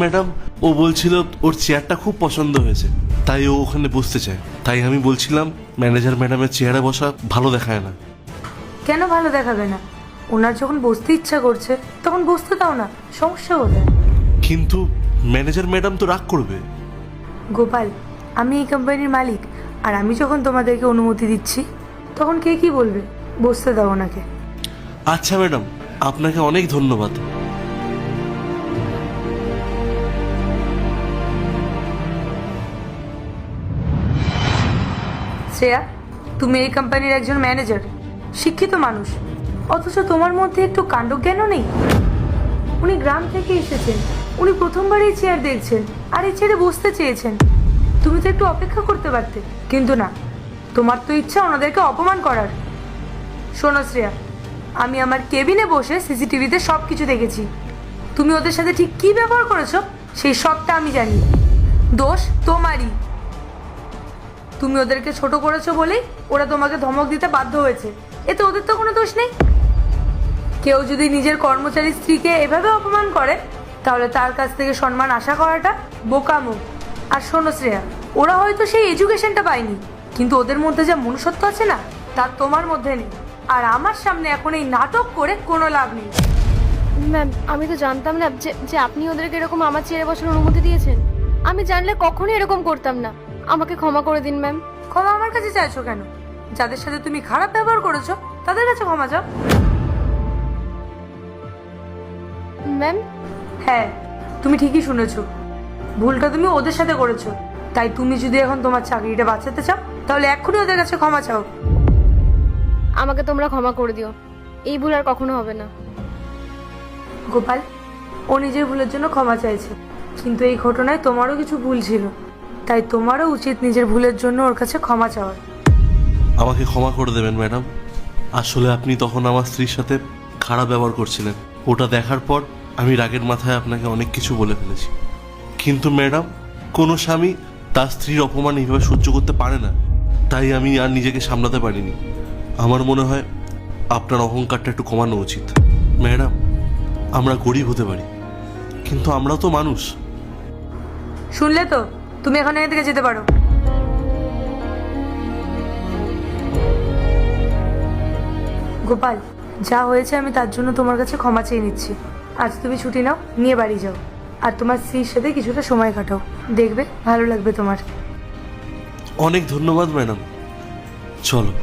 Madam, ও বলছিল ওর চেয়ারটা খুব পছন্দ হয়েছে, তাই ও ওখানে বসতে চায়। তাই আমি বলছিলাম ম্যানেজার ম্যাডামের চেয়ারে বসা ভালো দেখায় না। কেন ভালো দেখাবে না? ওনার যখন বসতে ইচ্ছা করছে তখন বসতে দাও না, সমস্যা কোথায়? কিন্তু ম্যানেজার ম্যাডাম তো রাগ করবে। গোপাল, আমি এই কোম্পানির মালিক, আর আমি যখন তোমাদেরকে অনুমতি দিচ্ছি তখন কে কি বলবে? বসতে দাও ওনাকে। আচ্ছা ম্যাডাম, আপনাকে অনেক ধন্যবাদ। শ্রেয়া, তুমি এই কোম্পানির একজন ম্যানেজার, শিক্ষিত মানুষ, অথচ তোমার মধ্যে একটু কাণ্ডজ্ঞানও নেই। উনি গ্রাম থেকে এসেছেন, উনি প্রথমবার এই চেয়ার দেখছেন আর এই চেয়ারে বসতে চেয়েছেন। তুমি তো একটু অপেক্ষা করতে পারতে, কিন্তু না, তোমার তো ইচ্ছা ওনাদেরকে অপমান করার। শোনো শ্রেয়া, আমি আমার কেবিনে বসে সিসিটিভিতে সব কিছু দেখেছি। তুমি ওদের সাথে ঠিক কী ব্যবহার করেছো সেই সবটা আমি জানি। দোষ তোমারই। তুমি ওদেরকে ছোট করেছো বলেই ওরা তোমাকে ধমক দিতে বাধ্য হয়েছে, এতে ওদের তো কোনো দোষ নেই। কেউ যদি নিজের কর্মচারী স্ত্রীকে এভাবে অপমান করে তাহলে তার কাছ থেকে সম্মান আশা করাটা বোকামো। আর শোনো শ্রেয়া, ওরা হয়তো সেই এডুকেশনটা পায়নি, কিন্তু ওদের মধ্যে যা মনুষ্যত্ব আছে না, তা তোমার মধ্যে নেই। আর আমার সামনে এখন এই নাটক করে কোনো লাভ নেই। ম্যাম, আমি তো জানতাম না যে যে আপনি ওদেরকে এরকম আমার চেয়ারে বসার অনুমতি দিয়েছেন। আমি জানলে কখনোই এরকম করতাম না। আমাকে ক্ষমা করে দিন ম্যাম। ক্ষমা আমার কাছে চাইছো কেন? যাদের সাথে তুমি খারাপ ব্যবহার করেছো তাদের কাছে ক্ষমা চাও। ম্যাম, হ্যাঁ, তুমি ঠিকই শুনেছো, ভুলটা তুমি ওদের সাথে করেছো। তাই তুমি যদি এখন তোমার চাকরিটা বাঁচাতে চাও তাহলে এক্ষুনি ওদের কাছে ক্ষমা চাও। আমাকে তোমরা ক্ষমা করে দিও, এই ভুল আর কখনো হবে না। গোপাল, ও নিজের ভুলের জন্য ক্ষমা চাইছে, কিন্তু এই ঘটনায় তোমারও কিছু ভুল ছিল, তাই তোমারও উচিত নিজের ভুলের জন্য ওর কাছে ক্ষমা চাওয়ার। আমাকে ক্ষমা করে দেবেন ম্যাডাম। আসলে আপনি তখন আমার স্ত্রীর সাথে খারাপ ব্যবহার করছিলেন। ওটা দেখার পর আমি রাগের মাথায় আপনাকে অনেক কিছু বলে ফেলেছি। কিন্তু ম্যাডাম, কোনো স্বামী তার স্ত্রীর অপমান এইভাবে সহ্য করতে পারে না, তাই আমি আর নিজেকে সামলাতে পারিনি। আমার মনে হয় আপনার অহংকারটা একটু কমানো উচিত। ম্যাডাম, আমরা গরিব হতে পারি, কিন্তু আমরাও তো মানুষ। শুনলে তো, তুমি এখন এখান থেকে যেতে পারো। গোপাল, যা হয়েছে আমি তার জন্য তোমার কাছে ক্ষমা চেয়ে নিচ্ছি। আজ তুমি ছুটি নাও, নিয়ে বাড়ি যাও, আর তোমার স্ত্রীর সাথে কিছুটা সময় কাটাও, দেখবে ভালো লাগবে তোমার। অনেক ধন্যবাদ ম্যাডাম, চলো।